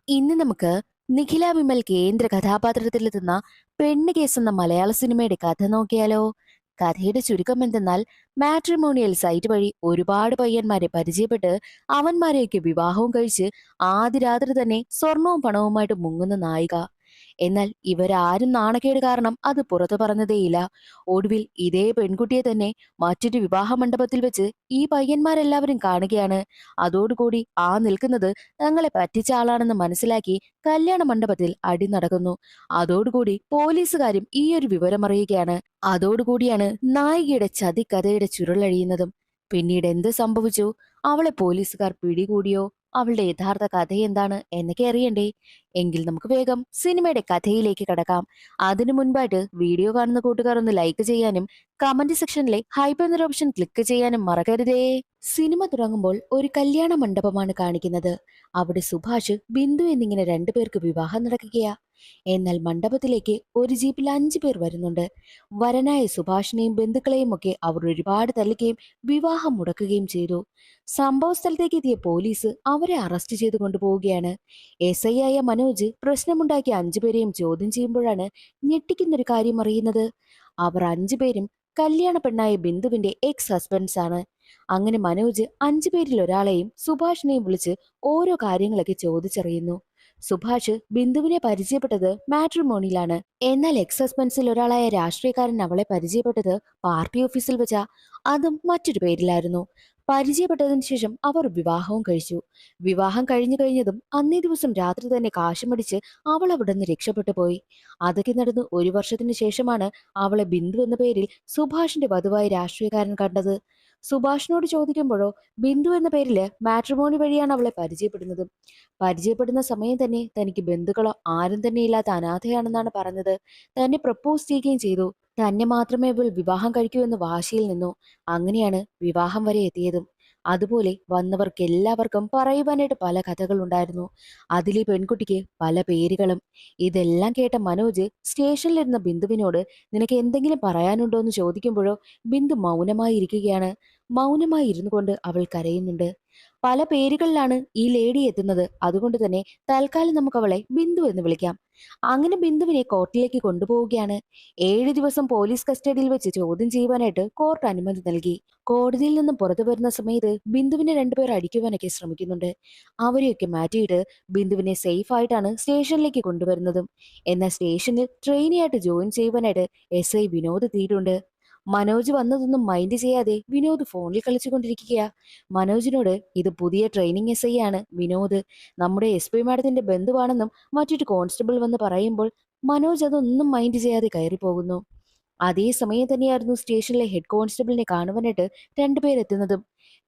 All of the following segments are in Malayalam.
ഇന്ന് നമുക്ക് നിഖില വിമൽ കേന്ദ്ര കഥാപാത്രത്തിലെത്തുന്ന പെണ്ണ് കേസ് എന്ന മലയാള സിനിമയുടെ കഥ നോക്കിയാലോ? കഥയുടെ ചുരുക്കം എന്തെന്നാൽ, മാട്രിമോണിയൽ സൈറ്റ് വഴി ഒരുപാട് പയ്യന്മാരെ പരിചയപ്പെട്ട് അവന്മാരെയൊക്കെ വിവാഹവും കഴിച്ച് ആദ്യ രാത്രി തന്നെ സ്വർണവും പണവുമായിട്ട് മുങ്ങുന്ന നായിക. എന്നാൽ ഇവരാരും നാണക്കേട് കാരണം അത് പുറത്തു പറഞ്ഞതേയില്ല. ഒടുവിൽ ഇതേ പെൺകുട്ടിയെ തന്നെ മറ്റൊരു വിവാഹ മണ്ഡപത്തിൽ വെച്ച് ഈ പയ്യന്മാരെല്ലാവരും കാണുകയാണ്. അതോടുകൂടി ആ നിൽക്കുന്നത് തങ്ങളെ പറ്റിച്ച ആളാണെന്ന് മനസ്സിലാക്കി കല്യാണ മണ്ഡപത്തിൽ അടി നടക്കുന്നു. അതോടുകൂടി പോലീസുകാരും ഈ ഒരു വിവരം അറിയുകയാണ്. അതോടുകൂടിയാണ് നായികയുടെ ചതിക്കഥയുടെ ചുരുളഴിയുന്നതും. പിന്നീട് എന്ത് സംഭവിച്ചു? അവളെ പോലീസുകാർ പിടികൂടിയോ? അവളുടെ യഥാർത്ഥ കഥ എന്താണ് എന്നൊക്കെ അറിയണ്ടേ? എങ്കിൽ നമുക്ക് വേഗം സിനിമയുടെ കഥയിലേക്ക് കടക്കാം. അതിനു മുൻപായിട്ട് വീഡിയോ കാണുന്ന കൂട്ടുകാർ ഒന്ന് ലൈക്ക് ചെയ്യാനും കമന്റ് സെക്ഷനിലെ ഹൈപ്പ് എന്നൊരു ഓപ്ഷൻ ക്ലിക്ക് ചെയ്യാനും മറക്കരുതേ. സിനിമ തുടങ്ങുമ്പോൾ ഒരു കല്യാണ മണ്ഡപമാണ് കാണിക്കുന്നത്. അവിടെ സുഭാഷ്, ബിന്ദു എന്നിങ്ങനെ രണ്ടുപേർക്ക് വിവാഹം നടക്കുകയാ. എന്നാൽ മണ്ഡപത്തിലേക്ക് ഒരു ജീപ്പിൽ 5 പേർ വരുന്നുണ്ട്. വരനായ സുഭാഷിനെയും ബന്ധുക്കളെയും ഒക്കെ അവർ ഒരുപാട് തല്ലുകയും വിവാഹം മുടക്കുകയും ചെയ്തു. സംഭവ സ്ഥലത്തേക്ക് എത്തിയ പോലീസ് അവരെ അറസ്റ്റ് ചെയ്ത് കൊണ്ടുപോവുകയാണ്. എസ് ഐ ആയ മനോജ് പ്രശ്നമുണ്ടാക്കിയ 5 പേരെയും ചോദ്യം ചെയ്യുമ്പോഴാണ് ഞെട്ടിക്കുന്നൊരു കാര്യം അറിയുന്നത്. അവർ 5 പേരും കല്യാണ പെണ്ണായ ബിന്ദുവിന്റെ എക്സ് ഹസ്ബൻഡ്സ് ആണ്. അങ്ങനെ മനോജ് 5 പേരിൽ ഒരാളെയും സുഭാഷിനെയും വിളിച്ച് ഓരോ കാര്യങ്ങളൊക്കെ ചോദിച്ചറിയുന്നു. സുഭാഷ് ബിന്ദുവിനെ പരിചയപ്പെട്ടത് മാട്രിമോണിയിലാണ്. എന്നാൽ എക്സ് ഹസ്ബൻഡ്സിൽ ഒരാളായ രാഷ്ട്രീയക്കാരൻ അവളെ പരിചയപ്പെട്ടത് പാർട്ടി ഓഫീസിൽ വെച്ചാ. അതും മറ്റൊരു പേരിലായിരുന്നു. പരിചയപ്പെട്ടതിന് ശേഷം അവർ വിവാഹവും കഴിച്ചു. വിവാഹം കഴിഞ്ഞതും അന്നേ ദിവസം രാത്രി തന്നെ കാശുമടിച്ച് അവൾ അവിടെ നിന്ന് രക്ഷപ്പെട്ടു പോയി. അതൊക്കെ നടന്ന് 1 വർഷത്തിന് ശേഷമാണ് അവളെ ബിന്ദു എന്ന പേരിൽ സുഭാഷിന്റെ വധുവായ രാഷ്ട്രീയക്കാരൻ കണ്ടത്. സുഭാഷിനോട് ചോദിക്കുമ്പോഴോ ബിന്ദു എന്ന പേരില് മാട്രിമോണി വഴിയാണ് അവളെ പരിചയപ്പെടുന്നത്. പരിചയപ്പെടുന്ന സമയം തന്നെ തനിക്ക് ബന്ധുക്കളോ ആരും തന്നെ ഇല്ലാത്ത അനാഥയാണെന്നാണ് പറഞ്ഞത്. തന്നെ പ്രപ്പോസ് ചെയ്യുകയും ചെയ്തു. തന്നെ മാത്രമേ ഇവൾ വിവാഹം കഴിക്കൂ എന്ന് വാശിയിൽ നിന്നു. അങ്ങനെയാണ് വിവാഹം വരെ എത്തിയതും. അതുപോലെ വന്നവർക്ക് എല്ലാവർക്കും പറയുവാനായിട്ട് പല കഥകൾ ഉണ്ടായിരുന്നു. അതിലെ പെൺകുട്ടിക്ക് പല പേരുകളും. ഇതെല്ലാം കേട്ട മനോജ് സ്റ്റേഷനിലിരുന്ന ബിന്ദുവിനോട് നിനക്ക് എന്തെങ്കിലും പറയാനുണ്ടോ എന്ന് ചോദിക്കുമ്പോഴോ ബിന്ദു മൗനമായി ഇരിക്കുകയാണ്. മൗനമായി ഇരുന്നു കൊണ്ട് അവൾ കരയുന്നുണ്ട്. പല പേരുകളിലാണ് ഈ ലേഡി എത്തുന്നത്. അതുകൊണ്ട് തന്നെ തൽക്കാലം നമുക്ക് അവളെ ബിന്ദു എന്ന് വിളിക്കാം. അങ്ങനെ ബിന്ദുവിനെ കോർട്ടിലേക്ക് കൊണ്ടുപോവുകയാണ്. 7 ദിവസം പോലീസ് കസ്റ്റഡിയിൽ വെച്ച് ചോദ്യം ചെയ്യുവാനായിട്ട് കോർട്ട് അനുമതി നൽകി. കോടതിയിൽ നിന്നും പുറത്തു വരുന്ന സമയത്ത് ബിന്ദുവിനെ 2 പേർ അടിക്കുവാനൊക്കെ ശ്രമിക്കുന്നുണ്ട്. അവരെയൊക്കെ മാറ്റിയിട്ട് ബിന്ദുവിനെ സേഫ് ആയിട്ടാണ് സ്റ്റേഷനിലേക്ക് കൊണ്ടുവരുന്നതും. എന്നാൽ സ്റ്റേഷനിൽ ട്രെയിനിയായിട്ട് ജോയിൻ ചെയ്യുവാനായിട്ട് എസ് ഐ വിനോദ് എത്തിയിട്ടുണ്ട്. മനോജ് വന്നതൊന്നും മൈൻഡ് ചെയ്യാതെ വിനോദ് ഫോണിൽ കളിച്ചുകൊണ്ടിരിക്കുകയാ. മനോജിനോട് ഇത് പുതിയ ട്രെയിനിങ് എസ് ഐ ആണ് വിനോദ്, നമ്മുടെ എസ് പി മാഡത്തിന്റെ ബന്ധുവാണെന്നും മറ്റൊരു കോൺസ്റ്റബിൾ വന്ന് പറയുമ്പോൾ മനോജ് അതൊന്നും മൈൻഡ് ചെയ്യാതെ കയറി പോകുന്നു. അതേ സമയം തന്നെയായിരുന്നു സ്റ്റേഷനിലെ ഹെഡ് കോൺസ്റ്റബിളിനെ കാണുവാനായിട്ട് 2 പേരെത്തുന്നതും.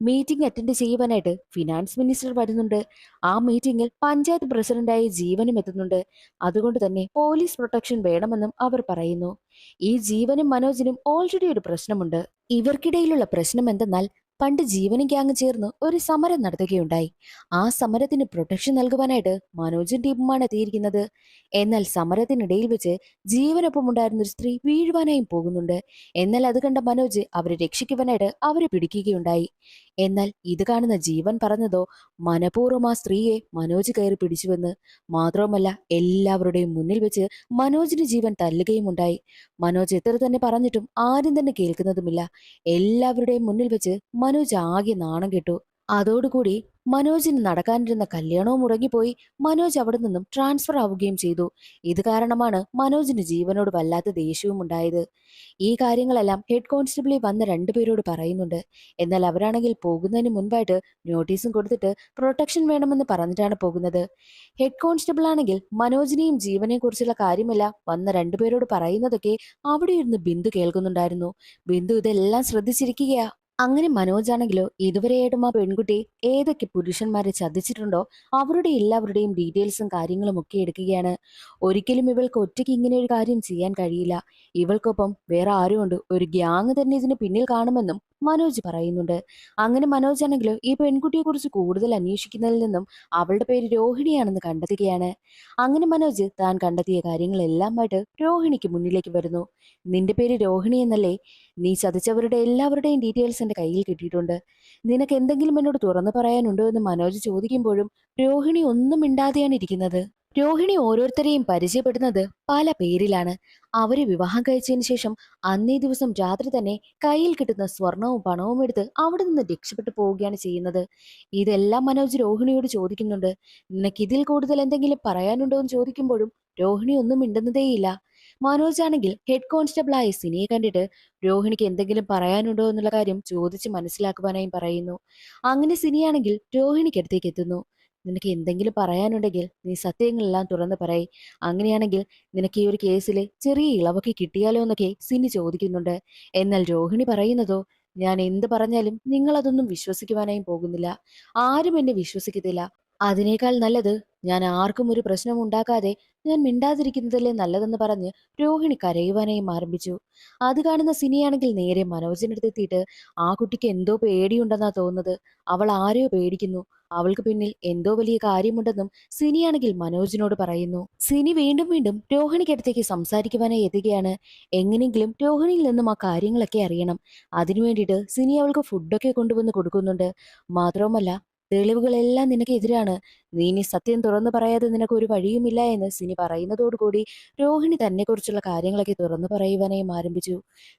മീറ്റിംഗ് അറ്റൻഡ് ചെയ്യുവാനായിട്ട് ഫിനാൻസ് മിനിസ്റ്റർ വരുന്നുണ്ട്. ആ മീറ്റിംഗിൽ പഞ്ചായത്ത് പ്രസിഡന്റായ ജീവനും എത്തുന്നുണ്ട്. അതുകൊണ്ട് തന്നെ പോലീസ് പ്രൊട്ടക്ഷൻ വേണമെന്നും അവർ പറയുന്നു. ഈ ജീവനും മനോജിനും ഓൾറെഡി ഒരു പ്രശ്നമുണ്ട്. ഇവർക്കിടയിലുള്ള പ്രശ്നം എന്തെന്നാൽ, പണ്ട് ജീവനും ഗ്യാങ് ചേർന്ന് ഒരു സമരം നടത്തുകയുണ്ടായി. ആ സമരത്തിന് പ്രൊട്ടക്ഷൻ നൽകുവാനായിട്ട് മനോജും ടീമുമാണ് എത്തിയിരിക്കുന്നത്. എന്നാൽ സമരത്തിനിടയിൽ വെച്ച് ജീവനൊപ്പം ഉണ്ടായിരുന്ന ഒരു സ്ത്രീ വീഴുവാനായും പോകുന്നുണ്ട്. എന്നാൽ അത് കണ്ട മനോജ് അവരെ രക്ഷിക്കുവാനായിട്ട് അവരെ പിടിക്കുകയുണ്ടായി. എന്നാൽ ഇത് കാണുന്ന ജീവൻ പറഞ്ഞതോ മനഃപൂർവ്വം ആ സ്ത്രീയെ മനോജ് കയറി പിടിച്ചുവെന്ന്. മാത്രവുമല്ല എല്ലാവരുടെയും മുന്നിൽ വെച്ച് മനോജിന് ജീവൻ തല്ലുകയും ഉണ്ടായി. മനോജ് എത്ര തന്നെ പറഞ്ഞിട്ടും ആരും തന്നെ കേൾക്കുന്നതുമില്ല. എല്ലാവരുടെയും മുന്നിൽ വെച്ച് മനോജ് ആകെ നാണം കെട്ടു. അതോടുകൂടി മനോജിന് നടക്കാനിരുന്ന കല്യാണവും മുടങ്ങിപ്പോയി. മനോജ് അവിടെ നിന്നും ട്രാൻസ്ഫർ ആവുകയും ചെയ്തു. ഇത് കാരണമാണ് മനോജിന് ജീവനോട് വല്ലാത്ത ദേഷ്യവും ഉണ്ടായത്. ഈ കാര്യങ്ങളെല്ലാം ഹെഡ് കോൺസ്റ്റബിളിൽ വന്ന 2 പേരോട് പറയുന്നുണ്ട്. എന്നാൽ അവരാണെങ്കിൽ പോകുന്നതിന് മുൻപായിട്ട് നോട്ടീസും കൊടുത്തിട്ട് പ്രൊട്ടക്ഷൻ വേണമെന്ന് പറഞ്ഞിട്ടാണ് പോകുന്നത്. ഹെഡ് കോൺസ്റ്റബിൾ ആണെങ്കിൽ മനോജിനെയും ജീവനെയും കുറിച്ചുള്ള കാര്യമെല്ലാം വന്ന 2 പേരോട് പറയുന്നതൊക്കെ അവിടെ ഇരുന്ന് ബിന്ദു കേൾക്കുന്നുണ്ടായിരുന്നു. ബിന്ദു ഇതെല്ലാം ശ്രദ്ധിച്ചിരിക്കുകയാ. അങ്ങനെ മനോജാണെങ്കിലോ ഇതുവരെയായിട്ടും ആ പെൺകുട്ടി ഏതൊക്കെ പുരുഷന്മാരെ ചതിച്ചിട്ടുണ്ടോ അവരുടെ എല്ലാവരുടെയും ഡീറ്റെയിൽസും കാര്യങ്ങളും ഒക്കെ എടുക്കുകയാണ്. ഒരിക്കലും ഇവൾക്ക് ഒറ്റയ്ക്ക് ഇങ്ങനെ ഒരു കാര്യം ചെയ്യാൻ കഴിയില്ല. ഇവൾക്കൊപ്പം വേറെ ആരുമുണ്ട്, ഒരു ഗ്യാങ് തന്നെ ഇതിന് പിന്നിൽ കാണുമെന്നും മനോജ് പറയുന്നുണ്ട്. അങ്ങനെ മനോജ് ആണെങ്കിലോ ഈ പെൺകുട്ടിയെ കുറിച്ച് കൂടുതൽ അന്വേഷിക്കുന്നതിൽ നിന്നും അവളുടെ പേര് രോഹിണിയാണെന്ന് കണ്ടെത്തുകയാണ്. അങ്ങനെ മനോജ് താൻ കണ്ടെത്തിയ കാര്യങ്ങളെല്ലാമായിട്ട് രോഹിണിക്ക് മുന്നിലേക്ക് വരുന്നു. നിന്റെ പേര് രോഹിണി എന്നല്ലേ? നീ ചതിച്ചവരുടെ എല്ലാവരുടെയും ഡീറ്റെയിൽസ് എന്റെ കയ്യിൽ കിട്ടിയിട്ടുണ്ട്. നിനക്ക് എന്തെങ്കിലും എന്നോട് തുറന്നു പറയാനുണ്ടോ എന്ന് മനോജ് ചോദിക്കുമ്പോഴും രോഹിണി ഒന്നും മിണ്ടാതെയാണ് ഇരിക്കുന്നത്. രോഹിണി ഓരോരുത്തരെയും പരിചയപ്പെടുന്നത് പല പേരിലാണ്. അവരെ വിവാഹം കഴിച്ചതിന് ശേഷം അന്നേ ദിവസം രാത്രി തന്നെ കയ്യിൽ കിട്ടുന്ന സ്വർണവും പണവും എടുത്ത് അവിടെ നിന്ന് രക്ഷപ്പെട്ടു പോവുകയാണ് ചെയ്യുന്നത്. ഇതെല്ലാം മനോജ് രോഹിണിയോട് ചോദിക്കുന്നുണ്ട്. നിനക്ക് ഇതിൽ കൂടുതൽ എന്തെങ്കിലും പറയാനുണ്ടോ എന്ന് ചോദിക്കുമ്പോഴും രോഹിണി ഒന്നും മിണ്ടുന്നതേയില്ല. മനോജ് ആണെങ്കിൽ ഹെഡ് കോൺസ്റ്റബിളായ സിനിയെ കണ്ടിട്ട് രോഹിണിക്ക് എന്തെങ്കിലും പറയാനുണ്ടോ എന്നുള്ള കാര്യം ചോദിച്ച് മനസ്സിലാക്കുവാനായും പറയുന്നു. അങ്ങനെ സിനിയാണെങ്കിൽ രോഹിണിക്കടുത്തേക്ക് എത്തുന്നു. നിനക്ക് എന്തെങ്കിലും പറയാനുണ്ടെങ്കിൽ നീ സത്യങ്ങളെല്ലാം തുറന്ന് പറയ്. അങ്ങനെയാണെങ്കിൽ നിനക്ക് ഈ ഒരു കേസിൽ ചെറിയ ഇളവൊക്കെ കിട്ടിയാലോ എന്നൊക്കെ സിനി ചോദിക്കുന്നുണ്ട്. എന്നാൽ രോഹിണി പറയുന്നതോ, ഞാൻ എന്ത് പറഞ്ഞാലും നിങ്ങൾ അതൊന്നും വിശ്വസിക്കുവാനായും പോകുന്നില്ല. ആരും എന്നെ വിശ്വസിക്കത്തില്ല. അതിനേക്കാൾ നല്ലത് ഞാൻ ആർക്കും ഒരു പ്രശ്നം ഉണ്ടാക്കാതെ ഞാൻ മിണ്ടാതിരിക്കുന്നതല്ലേ നല്ലതെന്ന് പറഞ്ഞ് രോഹിണി കരയുവാനായും ആരംഭിച്ചു. അത് കാണുന്ന സിനിയാണെങ്കിൽ നേരെ മനോജിനടുത്ത് എത്തിയിട്ട്, ആ കുട്ടിക്ക് എന്തോ പേടിയുണ്ടെന്നാ തോന്നുന്നത്. അവൾ ആരെയോ പേടിക്കുന്നു. അവൾക്ക് പിന്നിൽ എന്തോ വലിയ കാര്യമുണ്ടെന്നും സിനിയാണെങ്കിൽ മനോജിനോട് പറയുന്നു. സിനി വീണ്ടും വീണ്ടും രോഹിണിക്കടുത്തേക്ക് സംസാരിക്കുവാനായി എത്തുകയാണ്. എങ്ങനെയെങ്കിലും രോഹിണിയിൽ നിന്നും ആ കാര്യങ്ങളൊക്കെ അറിയണം. അതിനു വേണ്ടിയിട്ട് സിനി അവൾക്ക് ഫുഡൊക്കെ കൊണ്ടുവന്ന് കൊടുക്കുന്നുണ്ട്. മാത്രവുമല്ല, തെളിവുകളെല്ലാം നിനക്ക് എതിരാണ്. നീ ഇനി സത്യം തുറന്നു പറയാതെ നിനക്ക് ഒരു വഴിയുമില്ല എന്ന് സിനി പറയുന്നതോടുകൂടി രോഹിണി തന്നെക്കുറിച്ചുള്ള കാര്യങ്ങളൊക്കെ തുറന്നു പറയുവാനായും ആരംഭിച്ചു.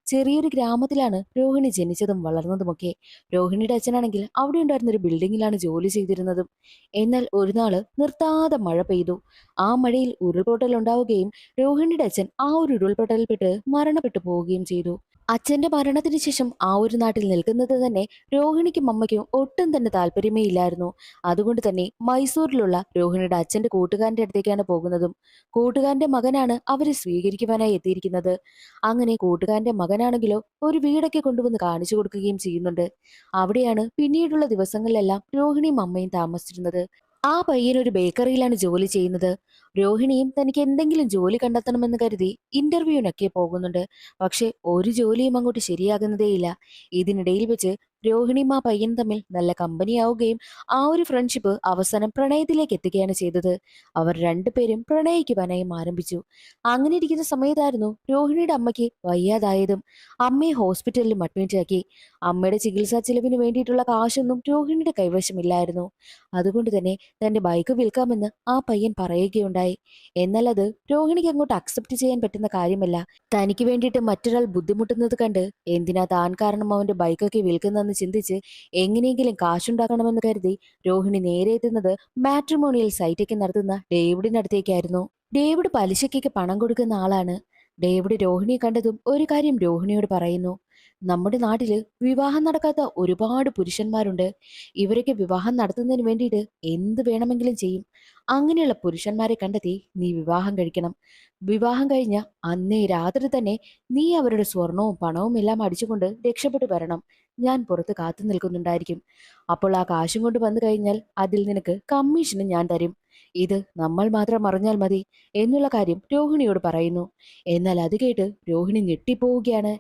ചെറിയൊരു ഗ്രാമത്തിലാണ് രോഹിണി ജനിച്ചതും വളർന്നതുമൊക്കെ. രോഹിണിയുടെ അച്ഛനാണെങ്കിൽ അവിടെ ഉണ്ടായിരുന്ന ഒരു ബിൽഡിങ്ങിലാണ് ജോലി ചെയ്തിരുന്നതും. എന്നാൽ ഒരു നാള് നിർത്താതെ മഴ പെയ്തു. ആ മഴയിൽ ഉരുൾപൊട്ടൽ ഉണ്ടാവുകയും രോഹിണിയുടെ അച്ഛൻ ആ ഒരു ഉരുൾപൊട്ടലിൽപ്പെട്ട് മരണപ്പെട്ടു പോവുകയും ചെയ്തു. അച്ഛന്റെ മരണത്തിന് ശേഷം ആ ഒരു നാട്ടിൽ നിൽക്കുന്നത് തന്നെ രോഹിണിക്കും അമ്മയ്ക്കും ഒട്ടും തന്നെ താല്പര്യമേ ഇല്ലായിരുന്നു. അതുകൊണ്ട് തന്നെ മൈസൂരിലുള്ള രോഹിണിയുടെ അച്ഛന്റെ കൂട്ടുകാരന്റെ അടുത്തേക്കാണ് പോകുന്നതും. കൂട്ടുകാരന്റെ മകനാണ് അവരെ സ്വീകരിക്കുവാനായി എത്തിയിരിക്കുന്നത്. അങ്ങനെ കൂട്ടുകാരന്റെ മകനാണെങ്കിലോ ഒരു വീടൊക്കെ കൊണ്ടുവന്ന് കാണിച്ചു കൊടുക്കുകയും ചെയ്യുന്നുണ്ട്. അവിടെയാണ് പിന്നീടുള്ള ദിവസങ്ങളിലെല്ലാം രോഹിണിയും അമ്മയും താമസിച്ചിരുന്നത്. ആ പയ്യൻ ഒരു ബേക്കറിയിലാണ് ജോലി ചെയ്യുന്നത്. രോഹിണിയും തനിക്ക് എന്തെങ്കിലും ജോലി കണ്ടെത്തണമെന്ന് കരുതി ഇന്റർവ്യൂവിനൊക്കെ പോകുന്നുണ്ട്. പക്ഷെ ഒരു ജോലിയും അങ്ങോട്ട് ശരിയാകുന്നതേയില്ല. ഇതിനിടയിൽ വെച്ച് രോഹിണിയും ആ പയ്യനും തമ്മിൽ നല്ല കമ്പനിയാവുകയും ആ ഒരു ഫ്രണ്ട്ഷിപ്പ് അവസാനം പ്രണയത്തിലേക്ക് എത്തുകയാണ് ചെയ്തത്. അവർ രണ്ടുപേരും പ്രണയിക്കുവാനായും ആരംഭിച്ചു. അങ്ങനെ ഇരിക്കുന്ന സമയത്തായിരുന്നു രോഹിണിയുടെ അമ്മയ്ക്ക് വയ്യാതായതും. അമ്മയെ ഹോസ്പിറ്റലിലും അഡ്മിറ്റ് ആക്കി. അമ്മയുടെ ചികിത്സാ ചെലവിന് വേണ്ടിയിട്ടുള്ള കാശൊന്നും രോഹിണിയുടെ കൈവശമില്ലായിരുന്നു. അതുകൊണ്ട് തന്നെ തന്റെ ബൈക്ക് വിൽക്കാമെന്ന് ആ പയ്യൻ പറയുകയുണ്ടായി. എന്നാൽ അത് രോഹിണിക്ക് അങ്ങോട്ട് അക്സെപ്റ്റ് ചെയ്യാൻ പറ്റുന്ന കാര്യമല്ല. തനിക്ക് വേണ്ടിയിട്ട് മറ്റൊരാൾ ബുദ്ധിമുട്ടുന്നത് കണ്ട് എന്തിനാ താൻ കാരണം അവന്റെ ബൈക്കൊക്കെ വിൽക്കുന്നതെന്ന് ചിന്തിച്ച് എങ്ങനെയെങ്കിലും കാശുണ്ടാക്കണമെന്ന് കരുതി രോഹിണി നേരെ എത്തുന്നത് മാട്രിമോണിയൽ സൈറ്റൊക്കെ നടത്തുന്ന ഡേവിഡിനടുത്തേക്കായിരുന്നു. ഡേവിഡ് പലിശയ്ക്കൊക്കെ പണം കൊടുക്കുന്ന ആളാണ്. ഡേവിഡ് രോഹിണിയെ കണ്ടതും ഒരു കാര്യം രോഹിണിയോട് പറയുന്നു. നമ്മുടെ നാട്ടില് വിവാഹം നടക്കാത്ത ഒരുപാട് പുരുഷന്മാരുണ്ട്. ഇവരൊക്കെ വിവാഹം നടത്തുന്നതിന് വേണ്ടിയിട്ട് എന്ത് വേണമെങ്കിലും ചെയ്യും. അങ്ങനെയുള്ള പുരുഷന്മാരെ കണ്ടെത്തി നീ വിവാഹം കഴിക്കണം. വിവാഹം കഴിഞ്ഞ അന്നേ രാത്രി തന്നെ നീ അവരുടെ സ്വർണവും പണവും എല്ലാം അടിച്ചുകൊണ്ട് രക്ഷപ്പെട്ടു വരണം. ഞാൻ പുറത്ത് കാത്തു നിൽക്കുന്നുണ്ടായിരിക്കും. അപ്പോൾ ആ കാശും കൊണ്ട് വന്നു കഴിഞ്ഞാൽ അതിൽ നിനക്ക് കമ്മീഷനും ഞാൻ തരും. ഇത് നമ്മൾ മാത്രം അറിഞ്ഞാൽ മതി എന്നുള്ള കാര്യം രോഹിണിയോട് പറയുന്നു. എന്നാൽ അത് കേട്ട് രോഹിണി ഞെട്ടിപ്പോവുകയാണ്.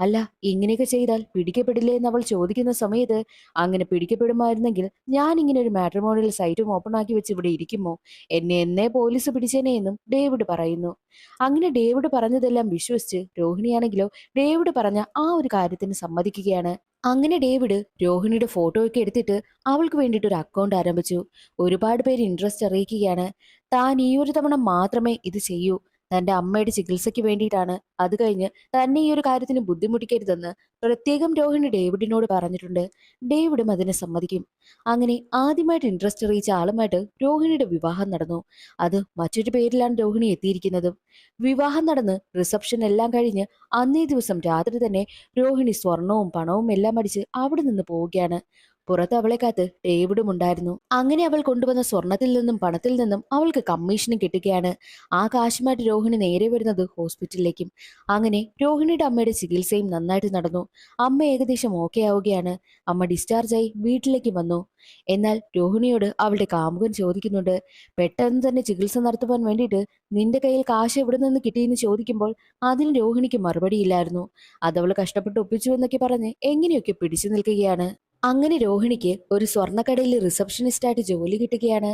അല്ല, ഇങ്ങനെയൊക്കെ ചെയ്താൽ പിടിക്കപ്പെടില്ലേ എന്ന് അവൾ ചോദിക്കുന്ന സമയത്ത്, അങ്ങനെ പിടിക്കപ്പെടുമായിരുന്നെങ്കിൽ ഞാൻ ഇങ്ങനെ ഒരു മാട്രിമോണിയൽ സൈറ്റും ഓപ്പൺ ആക്കി വെച്ച് ഇവിടെ ഇരിക്കുമോ? എന്നെ എന്നേ പോലീസ് പിടിച്ചേനെ എന്നും ഡേവിഡ് പറയുന്നു. അങ്ങനെ ഡേവിഡ് പറഞ്ഞതെല്ലാം വിശ്വസിച്ച് രോഹിണിയാണെങ്കിലോ ഡേവിഡ് പറഞ്ഞ ആ ഒരു കാര്യത്തിന് സമ്മതിക്കുകയാണ്. അങ്ങനെ ഡേവിഡ് രോഹിണിയുടെ ഫോട്ടോ ഒക്കെ എടുത്തിട്ട് അവൾക്ക് വേണ്ടിയിട്ട് ഒരു അക്കൗണ്ട് ആരംഭിച്ചു. ഒരുപാട് പേര് ഇൻട്രസ്റ്റ് അറിയിക്കുകയാണ്. താൻ ഈ ഒരു തവണ മാത്രമേ ഇത് ചെയ്യൂ. തന്റെ അമ്മയുടെ ചികിത്സയ്ക്ക് വേണ്ടിയിട്ടാണ്. അത് കഴിഞ്ഞ് തന്നെ ഈ ഒരു കാര്യത്തിന് ബുദ്ധിമുട്ടിക്കരുതെന്ന് പ്രത്യേകം രോഹിണി ഡേവിഡിനോട് പറഞ്ഞിട്ടുണ്ട്. ഡേവിഡും അതിനെ സമ്മതിക്കും. അങ്ങനെ ആദ്യമായിട്ട് ഇൻട്രസ്റ്റ് അറിയിച്ച ആളുമായിട്ട് രോഹിണിയുടെ വിവാഹം നടന്നു. അത് മറ്റൊരു പേരിലാണ് രോഹിണി എത്തിയിരിക്കുന്നതും. വിവാഹം നടന്ന് റിസപ്ഷൻ എല്ലാം കഴിഞ്ഞ് അന്നേ ദിവസം രാത്രി തന്നെ രോഹിണി സ്വർണവും പണവും എല്ലാം അടിച്ച് അവിടെ നിന്ന് പോവുകയാണ്. പുറത്ത് അവളെ കാത്ത് ഡേവിഡും ഉണ്ടായിരുന്നു. അങ്ങനെ അവൾ കൊണ്ടുവന്ന സ്വർണത്തിൽ നിന്നും പണത്തിൽ നിന്നും അവൾക്ക് കമ്മീഷനും കിട്ടുകയാണ്. ആ കാശുമായിട്ട് രോഹിണി നേരെ വരുന്നത് ഹോസ്പിറ്റലിലേക്കും. അങ്ങനെ രോഹിണിയുടെ അമ്മയുടെ ചികിത്സയും നന്നായിട്ട് നടന്നു. അമ്മ ഏകദേശം ഓക്കെ ആവുകയാണ്. അമ്മ ഡിസ്ചാർജായി വീട്ടിലേക്ക് വന്നു. എന്നാൽ രോഹിണിയോട് അവളുടെ കാമുകൻ ചോദിക്കുന്നുണ്ട്, പെട്ടെന്ന് തന്നെ ചികിത്സ നടത്തുവാൻ വേണ്ടിയിട്ട് നിന്റെ കയ്യിൽ കാശ് എവിടെ നിന്ന് കിട്ടിയെന്ന് ചോദിക്കുമ്പോൾ അതിന് രോഹിണിക്ക് മറുപടിയില്ലായിരുന്നു. അതവൾ കഷ്ടപ്പെട്ട് ഒപ്പിച്ചു എന്നൊക്കെ പറഞ്ഞ് എങ്ങനെയൊക്കെ പിടിച്ചു നിൽക്കുകയാണ്. അങ്ങനെ രോഹിണിക്ക് ഒരു സ്വർണ്ണക്കടയിൽ റിസപ്ഷനിസ്റ്റായിട്ട് ജോലി കിട്ടുകയാണ്.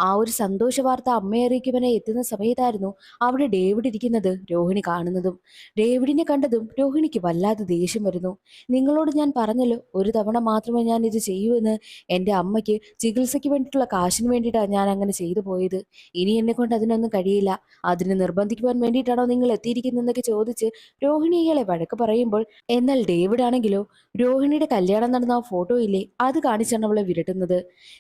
ആ ഒരു സന്തോഷ വാർത്ത അമ്മയെ അറിയിക്കുവാനായി എത്തുന്ന സമയത്തായിരുന്നു അവിടെ ഡേവിഡ് ഇരിക്കുന്നത് രോഹിണി കാണുന്നതും. ഡേവിഡിനെ കണ്ടതും രോഹിണിക്ക് വല്ലാതെ ദേഷ്യം വരുന്നു. നിങ്ങളോട് ഞാൻ പറഞ്ഞല്ലോ, ഒരു തവണ മാത്രമേ ഞാൻ ഇത് ചെയ്യൂ എന്ന്. എൻ്റെ അമ്മയ്ക്ക് ചികിത്സയ്ക്ക് വേണ്ടിയിട്ടുള്ള കാശിന് വേണ്ടിയിട്ടാണ് ഞാൻ അങ്ങനെ ചെയ്തു പോയത്. ഇനി എന്നെ കൊണ്ട് അതിനൊന്നും കഴിയില്ല. അതിന് നിർബന്ധിക്കുവാൻ വേണ്ടിയിട്ടാണോ നിങ്ങൾ എത്തിയിരിക്കുന്നതെന്നൊക്കെ ചോദിച്ച് രോഹിണി ഇയാളെ വഴക്ക് പറയുമ്പോൾ, എന്നാൽ ഡേവിഡ് ആണെങ്കിലോ രോഹിണിയുടെ കല്യാണം നടന്ന ആ ഫോട്ടോ ഇല്ലേ, അത് കാണിച്ചാണ് അവളെ വിരട്ടുന്നത്.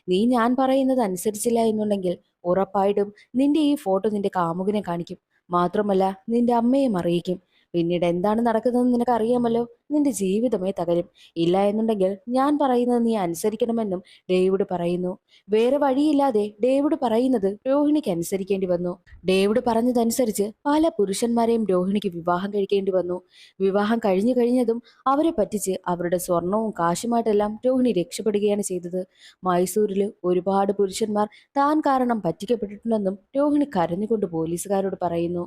നീ ഞാൻ പറയുന്നത് അനുസരിച്ചില്ല എന്നുണ്ടെങ്കിൽ ഉറപ്പായിട്ടും നിന്റെ ഈ ഫോട്ടോ നിന്റെ കാമുകനെ കാണിക്കും. മാത്രമല്ല നിന്റെ അമ്മയും അറിയിക്കും. പിന്നീട് എന്താണ് നടക്കുന്നതെന്ന് നിനക്ക് അറിയാമല്ലോ. നിന്റെ ജീവിതമേ തകരും. ഇല്ല എന്നുണ്ടെങ്കിൽ ഞാൻ പറയുന്നത് നീ അനുസരിക്കണമെന്നും ഡേവിഡ് പറയുന്നു. വേറെ വഴിയില്ലാതെ ഡേവിഡ് പറയുന്നത് രോഹിണിക്ക് അനുസരിക്കേണ്ടി വന്നു. ഡേവിഡ് പറഞ്ഞതനുസരിച്ച് പല പുരുഷന്മാരെയും രോഹിണിക്ക് വിവാഹം കഴിക്കേണ്ടി വന്നു. വിവാഹം കഴിഞ്ഞതും അവരെ പറ്റിച്ച് അവരുടെ സ്വർണവും കാശുമായിട്ടെല്ലാം രോഹിണി രക്ഷപ്പെടുകയാണ് ചെയ്തത്. മൈസൂരിൽ ഒരുപാട് പുരുഷന്മാർ താൻ കാരണം പറ്റിക്കപ്പെട്ടിട്ടുണ്ടെന്നും രോഹിണി കരഞ്ഞുകൊണ്ട് പോലീസുകാരോട് പറയുന്നു.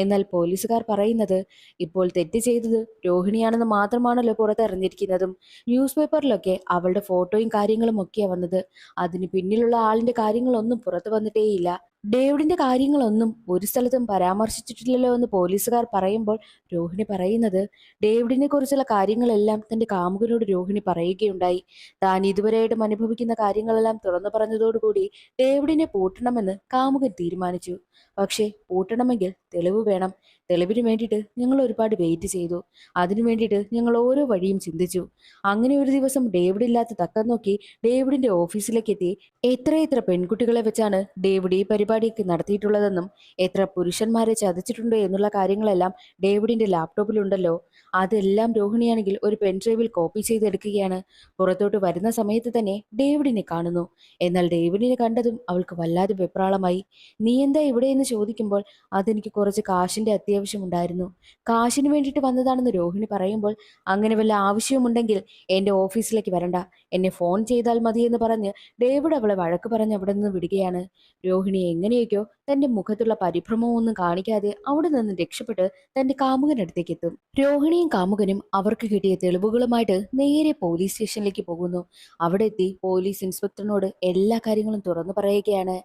എന്നാൽ പോലീസുകാർ പറയുന്നത്, ഇപ്പോൾ തെറ്റ് ചെയ്തത് രോഹിണിയാണെന്ന് മാത്രമാണല്ലോ പുറത്തറിഞ്ഞിരിക്കുന്നതും. ന്യൂസ് പേപ്പറിലൊക്കെ അവളുടെ ഫോട്ടോയും കാര്യങ്ങളും ഒക്കെയാ വന്നത്. അതിന് പിന്നിലുള്ള ആളിന്റെ കാര്യങ്ങളൊന്നും പുറത്തു വന്നിട്ടേയില്ല. ഡേവിഡിന്റെ കാര്യങ്ങളൊന്നും ഒരു സ്ഥലത്തും പരാമർശിച്ചിട്ടില്ലല്ലോ എന്ന് പോലീസുകാർ പറയുമ്പോൾ രോഹിണി പറയുന്നത്, ഡേവിഡിനെ കുറിച്ചുള്ള കാര്യങ്ങളെല്ലാം തന്റെ കാമുകനോട് രോഹിണി പറയുകയുണ്ടായി. താൻ ഇതുവരെയായിട്ടും അനുഭവിക്കുന്ന കാര്യങ്ങളെല്ലാം തുറന്നു പറഞ്ഞതോടുകൂടി ഡേവിഡിനെ പൂട്ടണമെന്ന് കാമുകൻ തീരുമാനിച്ചു. പക്ഷേ പൂട്ടണമെങ്കിൽ തെളിവ് വേണം. തെളിവിന് വേണ്ടിയിട്ട് ഞങ്ങൾ ഒരുപാട് വെയിറ്റ് ചെയ്തു. അതിനു വേണ്ടിയിട്ട് ഞങ്ങൾ ഓരോ വഴിയും ചിന്തിച്ചു. അങ്ങനെ ഒരു ദിവസം ഡേവിഡ് ഇല്ലാത്ത തക്കം നോക്കി ഡേവിഡിന്റെ ഓഫീസിലേക്ക് എത്തി. എത്രയെത്ര പെൺകുട്ടികളെ വെച്ചാണ് ഡേവിഡ് ഈ പരിപാടിയൊക്കെ നടത്തിയിട്ടുള്ളതെന്നും എത്ര പുരുഷന്മാരെ ചതിച്ചിട്ടുണ്ട് എന്നുള്ള കാര്യങ്ങളെല്ലാം ഡേവിഡിന്റെ ലാപ്ടോപ്പിലുണ്ടല്ലോ. അതെല്ലാം രോഹിണിയാണെങ്കിൽ ഒരു പെൻഡ്രൈവിൽ കോപ്പി ചെയ്തെടുക്കുകയാണ്. പുറത്തോട്ട് വരുന്ന സമയത്ത് തന്നെ ഡേവിഡിനെ കാണുന്നു. എന്നാൽ ഡേവിഡിനെ കണ്ടതും അവൾക്ക് വല്ലാതെ വെപ്രാളമായി. നീ എന്താ ഇവിടെ എന്ന് ചോദിക്കുമ്പോൾ, അതെനിക്ക് കുറച്ച് കാശിന്റെ അത്യാവശ്യമുണ്ടായിരുന്നു. കാശിന് വേണ്ടിയിട്ട് വന്നതാണെന്ന് രോഹിണി പറയുമ്പോൾ, അങ്ങനെ വല്ല ആവശ്യമുണ്ടെങ്കിൽ എൻ്റെ ഓഫീസിലേക്ക് വരണ്ട, എന്നെ ഫോൺ ചെയ്താൽ മതിയെന്ന് പറഞ്ഞ് ഡേവിഡ് അവളെ വഴക്ക് പറഞ്ഞ് അവിടെ നിന്ന് വിടുകയാണ്. രോഹിണി എങ്ങനെയൊക്കെയോ തന്റെ മുഖത്തുള്ള പരിഭ്രമമൊന്നും കാണിക്കാതെ അവിടെ നിന്ന് രക്ഷപ്പെട്ട് തന്റെ കാമുകനടുത്തേക്ക് എത്തും. രോഹിണിയും കാമുകനും അവർക്ക് കിട്ടിയ തെളിവുകളുമായിട്ട് നേരെ പോലീസ് സ്റ്റേഷനിലേക്ക് പോകുന്നു. അവിടെ എത്തി പോലീസ് ഇൻസ്പെക്ടറിനോട് എല്ലാ കാര്യങ്ങളും തുറന്നു പറയുകയാണ്.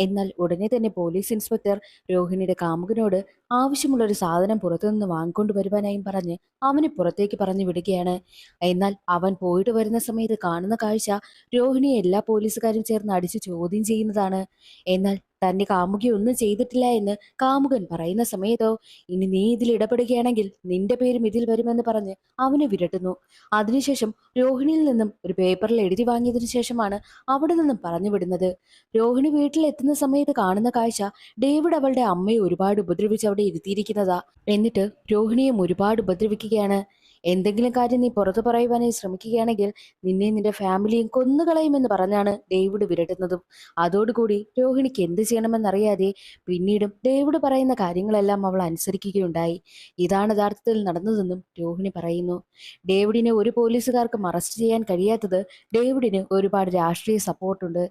എന്നാൽ ഉടനെ തന്നെ പോലീസ് ഇൻസ്പെക്ടർ രോഹിണിയുടെ കാമുകനോട് ആവശ്യമുള്ള ഒരു സാധനം പുറത്തുനിന്ന് വാങ്ങിക്കൊണ്ട് വരുവാനായും പറഞ്ഞ് അവനെ പുറത്തേക്ക് പറഞ്ഞു വിടുകയാണ്. എന്നാൽ അവൻ പോയിട്ട് വരുന്ന സമയത്ത് കാണുന്ന കാഴ്ച രോഹിണിയെ എല്ലാ പോലീസുകാരും ചേർന്ന് അടിച്ച് ചോദ്യം ചെയ്യുന്നതാണ്. എന്നാൽ തന്റെ കാമുകി ഒന്നും ചെയ്തിട്ടില്ല എന്ന് കാമുകൻ പറയുന്ന സമയത്തോ, ഇനി നീ ഇതിൽ ഇടപെടുകയാണെങ്കിൽ നിന്റെ പേരും ഇതിൽ വരുമെന്ന് പറഞ്ഞ് അവനെ വിരട്ടുന്നു. അതിനുശേഷം രോഹിണിയിൽ നിന്നും ഒരു പേപ്പറിൽ എഴുതി വാങ്ങിയതിനു ശേഷമാണ് അവിടെ നിന്നും പറഞ്ഞു വിടുന്നത്. രോഹിണി വീട്ടിലെത്തുന്ന സമയത്ത് കാണുന്ന കാഴ്ച ഡേവിഡ് അവളുടെ അമ്മയെ ഒരുപാട് ഉപദ്രവിച്ച് അവിടെ ഇരുത്തിയിരിക്കുന്നതാ. എന്നിട്ട് രോഹിണിയും ഒരുപാട് ഉപദ്രവിക്കുകയാണ്. എന്തെങ്കിലും കാര്യം നീ പുറത്തു പറയുവാനായി ശ്രമിക്കുകയാണെങ്കിൽ നിന്നെ നിന്റെ ഫാമിലിയും കൊന്നുകളയുമെന്ന് പറഞ്ഞാണ് ഡേവിഡ് വിരട്ടുന്നതും. അതോടുകൂടി രോഹിണിക്ക് എന്ത് ചെയ്യണമെന്നറിയാതെ പിന്നീടും ഡേവിഡ് പറയുന്ന കാര്യങ്ങളെല്ലാം അവൾ അനുസരിക്കുകയുണ്ടായി. ഇതാണ് യഥാർത്ഥത്തിൽ നടന്നതെന്നും രോഹിണി പറയുന്നു. ഡേവിഡിനെ ഒരു പോലീസുകാർക്കും അറസ്റ്റ് ചെയ്യാൻ കഴിയാത്തത് ഡേവിഡിന് ഒരുപാട് രാഷ്ട്രീയ സപ്പോർട്ടുണ്ട്.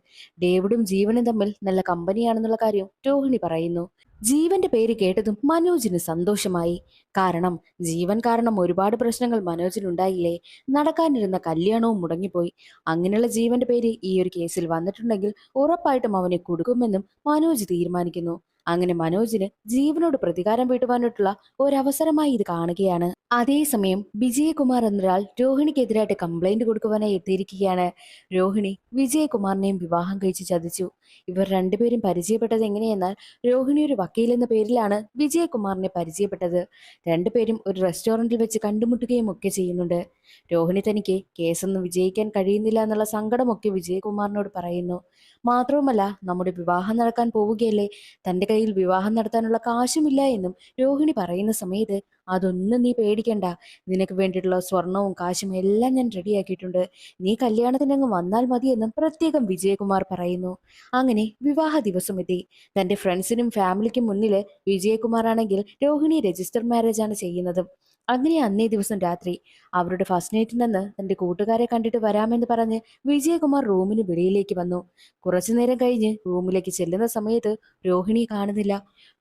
ഡേവിഡും ജീവനും തമ്മിൽ നല്ല കമ്പനിയാണെന്നുള്ള കാര്യം രോഹിണി പറയുന്നു. ജീവന്റെ പേര് കേട്ടതും മനോജിന് സന്തോഷമായി. കാരണം ജീവൻ കാരണം ഒരുപാട് പ്രശ്നങ്ങൾ മനോജിനുണ്ടായില്ലേ. നടക്കാനിരുന്ന കല്യാണവും മുടങ്ങിപ്പോയി. അങ്ങനെയുള്ള ജീവന്റെ പേര് ഈ ഒരു കേസിൽ വന്നിട്ടുണ്ടെങ്കിൽ ഉറപ്പായിട്ടും അവനെ കൊടുക്കുമെന്നും മനോജ് തീരുമാനിക്കുന്നു. അങ്ങനെ മനോജിന് ജീവനോട് പ്രതികാരം വീട്ടുവാനായിട്ടുള്ള ഒരവസരമായി ഇത് കാണുകയാണ്. അതേസമയം വിജയകുമാർ എന്നൊരാൾ രോഹിണിക്കെതിരായിട്ട് കംപ്ലൈന്റ് കൊടുക്കുവാനായി എത്തിയിരിക്കുകയാണ്. രോഹിണി വിജയകുമാറിനെയും വിവാഹം കഴിച്ച് ചതിച്ചു. ഇവർ രണ്ടുപേരും പരിചയപ്പെട്ടത് എങ്ങനെയെന്നാൽ രോഹിണി ഒരു വക്കീൽ എന്ന പേരിലാണ് വിജയകുമാറിനെ പരിചയപ്പെട്ടത്. രണ്ടുപേരും ഒരു റെസ്റ്റോറന്റിൽ വെച്ച് കണ്ടുമുട്ടുകയും ഒക്കെ ചെയ്യുന്നുണ്ട്. രോഹിണി തനിക്ക് കേസൊന്നും വിജയിക്കാൻ കഴിയുന്നില്ല എന്നുള്ള സങ്കടമൊക്കെ വിജയകുമാറിനോട് പറയുന്നു. മാത്രവുമല്ല, നമ്മുടെ വിവാഹം നടക്കാൻ പോവുകയല്ലേ, തന്റെ കയ്യിൽ വിവാഹം നടത്താനുള്ള കാശുമില്ല എന്നും രോഹിണി പറയുന്ന സമയത്ത്, അതൊന്നും നീ പേടിക്കണ്ട, നിനക്ക് വേണ്ടിയിട്ടുള്ള സ്വർണവും കാശും എല്ലാം ഞാൻ റെഡിയാക്കിയിട്ടുണ്ട്, നീ കല്യാണത്തിനങ്ങ് വന്നാൽ മതിയെന്നും പ്രത്യേകം വിജയകുമാർ പറയുന്നു. അങ്ങനെ വിവാഹ ദിവസം എത്തി. തന്റെ ഫ്രണ്ട്സിനും ഫാമിലിക്കും മുന്നില് വിജയകുമാർ ആണെങ്കിൽ രോഹിണി രജിസ്റ്റർ മാരേജ് ആണ് ചെയ്യുന്നത്. അങ്ങനെ അന്നേ ദിവസം രാത്രി അവരുടെ ഫസ്റ്റ് നൈറ്റിനെന്ന് തന്റെ കൂട്ടുകാരെ കണ്ടിട്ട് വരാമെന്ന് പറഞ്ഞ് വിജയകുമാർ റൂമിന് വെളിയിലേക്ക് വന്നു. കുറച്ചു നേരം കഴിഞ്ഞ് റൂമിലേക്ക് ചെല്ലുന്ന സമയത്ത് രോഹിണിയെ കാണുന്നില്ല.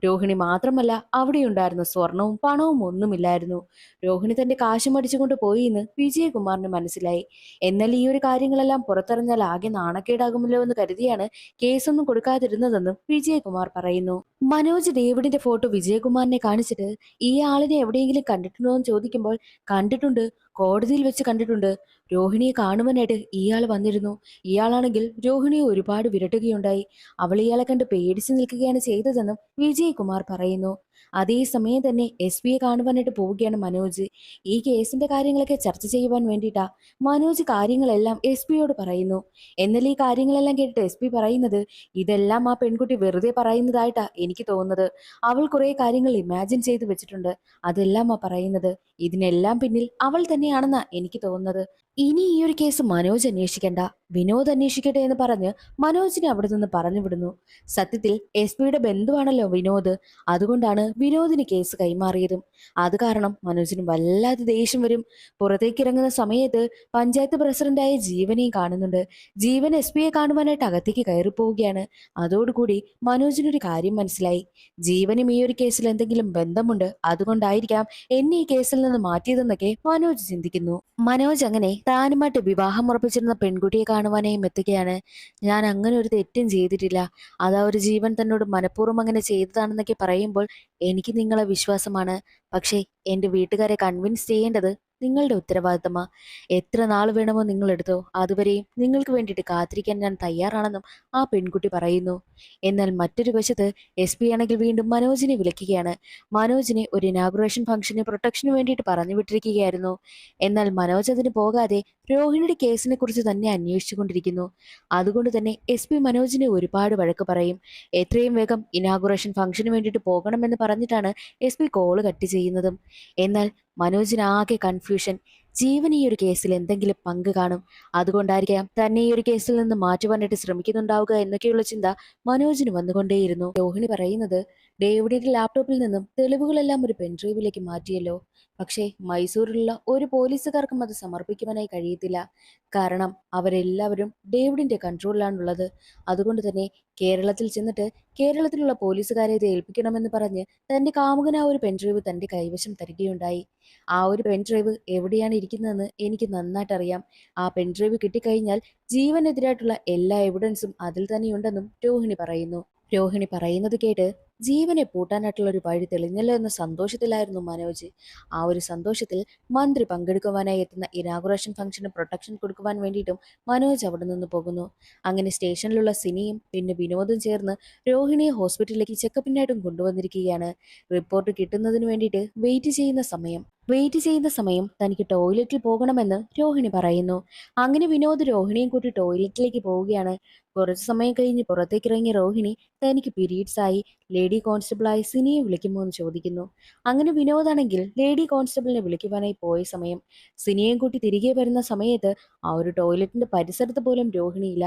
രോഹിണി മാത്രമല്ല, അവിടെയുണ്ടായിരുന്ന സ്വർണവും പണവും ഒന്നുമില്ലായിരുന്നു. രോഹിണി തന്റെ കാശ് മടിച്ചുകൊണ്ട് പോയി എന്ന് വിജയകുമാറിന് മനസ്സിലായി. എന്നാൽ ഈ ഒരു കാര്യങ്ങളെല്ലാം പുറത്തറിഞ്ഞാൽ ആകെ നാണക്കേടാകുമല്ലോ എന്ന് കരുതിയാണ് കേസൊന്നും കൊടുക്കാതിരുന്നതെന്നും വിജയകുമാർ പറയുന്നു. മനോജ് ഡേവിഡിന്റെ ഫോട്ടോ വിജയകുമാറിനെ കാണിച്ചിട്ട് ഈ ആളിനെ എവിടെയെങ്കിലും കണ്ടിട്ടുണ്ടോ എന്ന് ചോദിക്കുമ്പോൾ, കണ്ടിട്ടുണ്ട്, കോടതിയിൽ വെച്ച് കണ്ടിട്ടുണ്ട്. രോഹിണിയെ കാണുവാനായിട്ട് ഇയാൾ വന്നിരുന്നു. ഇയാളാണെങ്കിൽ രോഹിണിയെ ഒരുപാട് വിരട്ടുകയുണ്ടായി. അവൾ ഇയാളെ കണ്ട് പേടിച്ചു നിൽക്കുകയാണ് ചെയ്തതെന്നും വിജയകുമാർ പറയുന്നു. അതേസമയം തന്നെ എസ് പിയെ കാണുവാനായിട്ട് പോവുകയാണ് മനോജ്. ഈ കേസിന്റെ കാര്യങ്ങളൊക്കെ ചർച്ച ചെയ്യുവാൻ വേണ്ടിയിട്ടാ മനോജ് കാര്യങ്ങളെല്ലാം എസ് പിയോട് പറയുന്നു. എന്നാൽ ഈ കാര്യങ്ങളെല്ലാം കേട്ടിട്ട് എസ് പി പറയുന്നത്, ഇതെല്ലാം ആ പെൺകുട്ടി വെറുതെ പറയുന്നതായിട്ടാ എനിക്ക് തോന്നുന്നത്. അവൾ കുറെ കാര്യങ്ങൾ ഇമാജിൻ ചെയ്ത് വെച്ചിട്ടുണ്ട്. അതെല്ലാം ആ പറയുന്നത്. ഇതിനെല്ലാം പിന്നിൽ അവൾ തന്നെയാണെന്നാ എനിക്ക് തോന്നുന്നത്. ഇനി ഈ ഒരു കേസ് മനോജ് അന്വേഷിക്കണ്ട, വിനോദ് അന്വേഷിക്കട്ടെ എന്ന് പറഞ്ഞ് മനോജിനെ അവിടെ നിന്ന് പറഞ്ഞു വിടുന്നു. സത്യത്തിൽ എസ് പിയുടെ ബന്ധുവാണല്ലോ വിനോദ്. അതുകൊണ്ടാണ് വിനോദിന് കേസ് കൈമാറിയതും. അത് കാരണം മനോജിന് വല്ലാതെ ദേഷ്യം വരും. പുറത്തേക്ക് ഇറങ്ങുന്ന സമയത്ത് പഞ്ചായത്ത് പ്രസിഡന്റായ ജീവനെയും കാണുന്നുണ്ട്. ജീവൻ എസ് പിയെ കാണുവാനായിട്ട് അകത്തേക്ക് കയറി പോവുകയാണ്. അതോടുകൂടി മനോജിനൊരു കാര്യം മനസ്സിലായി. ജീവനും ഈ ഒരു കേസിൽ എന്തെങ്കിലും ബന്ധമുണ്ട്, അതുകൊണ്ടായിരിക്കാം എന്നെ ഈ കേസിൽ നിന്ന് മാറ്റിയതെന്നൊക്കെ മനോജ് ചിന്തിക്കുന്നു. മനോജ് അങ്ങനെ താനുമായിട്ട് വിവാഹം ഉറപ്പിച്ചിരുന്ന പെൺകുട്ടിയെ കാണുവാനായും എത്തുകയാണ്. ഞാൻ അങ്ങനെ ഒരു തെറ്റും ചെയ്തിട്ടില്ല, അതാ ഒരു ജീവൻ തന്നോട് മനഃപൂർവ്വം അങ്ങനെ ചെയ്തതാണെന്നൊക്കെ പറയുമ്പോൾ എനിക്ക് നിങ്ങളെ വിശ്വാസമാണ്. പക്ഷേ എന്റെ വീട്ടുകാരെ കൺവിൻസ് ചെയ്യേണ്ടത് നിങ്ങളുടെ ഉത്തരവാദിത്തമാ. എത്ര നാൾ വേണമോ നിങ്ങൾ എടുത്തോ, അതുവരെയും നിങ്ങൾക്ക് വേണ്ടിയിട്ട് കാത്തിരിക്കാൻ ഞാൻ തയ്യാറാണെന്നും ആ പെൺകുട്ടി പറയുന്നു. എന്നാൽ മറ്റൊരു വശത്ത് എസ് പി ആണെങ്കിൽ വീണ്ടും മനോജിനെ വിളിക്കുകയാണ്. മനോജിനെ ഒരു ഇനാഗുറേഷൻ ഫംഗ്ഷന് പ്രൊട്ടക്ഷന് വേണ്ടിയിട്ട് പറഞ്ഞു വിട്ടിരിക്കുകയായിരുന്നു. എന്നാൽ മനോജ് അതിന് പോകാതെ രോഹിണിയുടെ കേസിനെ കുറിച്ച് തന്നെ അന്വേഷിച്ചു കൊണ്ടിരിക്കുന്നു. അതുകൊണ്ട് തന്നെ എസ് പി മനോജിനെ ഒരുപാട് വഴക്ക് പറയും. എത്രയും വേഗം ഇനാഗുറേഷൻ ഫംഗ്ഷന് വേണ്ടിയിട്ട് പോകണമെന്ന് പറഞ്ഞിട്ടാണ് എസ് പി കോള് കട്ട് ചെയ്യുന്നതും. എന്നാൽ മനോജിന് ആകെ കൺഫ്യൂഷൻ. ജീവൻ ഈ ഒരു കേസിൽ എന്തെങ്കിലും പങ്ക് കാണും, അതുകൊണ്ടായിരിക്കാം തന്നെ ഈ ഒരു കേസിൽ നിന്ന് മാറ്റുവാനായിട്ട് ശ്രമിക്കുന്നുണ്ടാവുക എന്നൊക്കെയുള്ള ചിന്ത മനോജിന് വന്നുകൊണ്ടേയിരുന്നു. രോഹിണി പറയുന്നത്, ഡേവിഡിന്റെ ലാപ്ടോപ്പിൽ നിന്നും തെളിവുകളെല്ലാം ഒരു പെൻഡ്രൈവിലേക്ക് മാറ്റിയല്ലോ. പക്ഷേ മൈസൂരിലുള്ള ഒരു പോലീസുകാർക്കും അത് സമർപ്പിക്കുവാനായി കഴിയത്തില്ല. കാരണം അവരെല്ലാവരും ഡേവിഡിന്റെ കൺട്രോളിലാണുള്ളത്. അതുകൊണ്ട് തന്നെ കേരളത്തിൽ ചെന്നിട്ട് കേരളത്തിലുള്ള പോലീസുകാരെ ഇത് ഏൽപ്പിക്കണമെന്ന് പറഞ്ഞ് തന്റെ കാമുകൻ ആ ഒരു പെൻഡ്രൈവ് തന്റെ കൈവശം തരികയുണ്ടായി. ആ ഒരു പെൻഡ്രൈവ് എവിടെയാണ് ഇരിക്കുന്നതെന്ന് എനിക്ക് നന്നായിട്ട് അറിയാം. ആ പെൻഡ്രൈവ് കിട്ടിക്കഴിഞ്ഞാൽ ജീവനെതിരായിട്ടുള്ള എല്ലാ എവിഡൻസും അതിൽ തന്നെയുണ്ടെന്നും രോഹിണി പറയുന്നു. രോഹിണി പറയുന്നത് കേട്ട് ജീവനെ പൂട്ടാനായിട്ടുള്ള ഒരു വഴി തെളിഞ്ഞല്ലോ എന്ന സന്തോഷത്തിലായിരുന്നു മനോജ്. ആ ഒരു സന്തോഷത്തിൽ മന്ത്രി പങ്കെടുക്കുവാനായി എത്തുന്ന ഇനാഗുറേഷൻ ഫംഗ്ഷന് പ്രൊട്ടക്ഷൻ കൊടുക്കുവാൻ വേണ്ടിയിട്ടും മനോജ് അവിടെ നിന്ന് പോകുന്നു. അങ്ങനെ സ്റ്റേഷനിലുള്ള സിനിയും പിന്നെ വിനോദും ചേർന്ന് രോഹിണിയെ ഹോസ്പിറ്റലിലേക്ക് ചെക്കപ്പിനായിട്ടും കൊണ്ടുവന്നിരിക്കുകയാണ്. റിപ്പോർട്ട് കിട്ടുന്നതിന് വേണ്ടിയിട്ട് വെയിറ്റ് ചെയ്യുന്ന സമയം തനിക്ക് ടോയ്ലറ്റിൽ പോകണമെന്ന് രോഹിണി പറയുന്നു. അങ്ങനെ വിനോദ് രോഹിണിയും കൂട്ടി ടോയ്ലറ്റിലേക്ക് പോവുകയാണ്. കുറച്ചു സമയം കഴിഞ്ഞ് പുറത്തേക്ക് ഇറങ്ങിയ രോഹിണി തനിക്ക് പീരീഡ്സ് ആയി, ലേഡി കോൺസ്റ്റബിളായി സിനിയെ വിളിക്കുമോ എന്ന് ചോദിക്കുന്നു. അങ്ങനെ വിനോദാണെങ്കിൽ ലേഡി കോൺസ്റ്റബിളിനെ വിളിക്കുവാനായി പോയ സമയം സിനിയെയും കൂട്ടി തിരികെ വരുന്ന സമയത്ത് ആ ഒരു ടോയ്ലറ്റിന്റെ പരിസരത്ത് പോലും രോഹിണിയില്ല.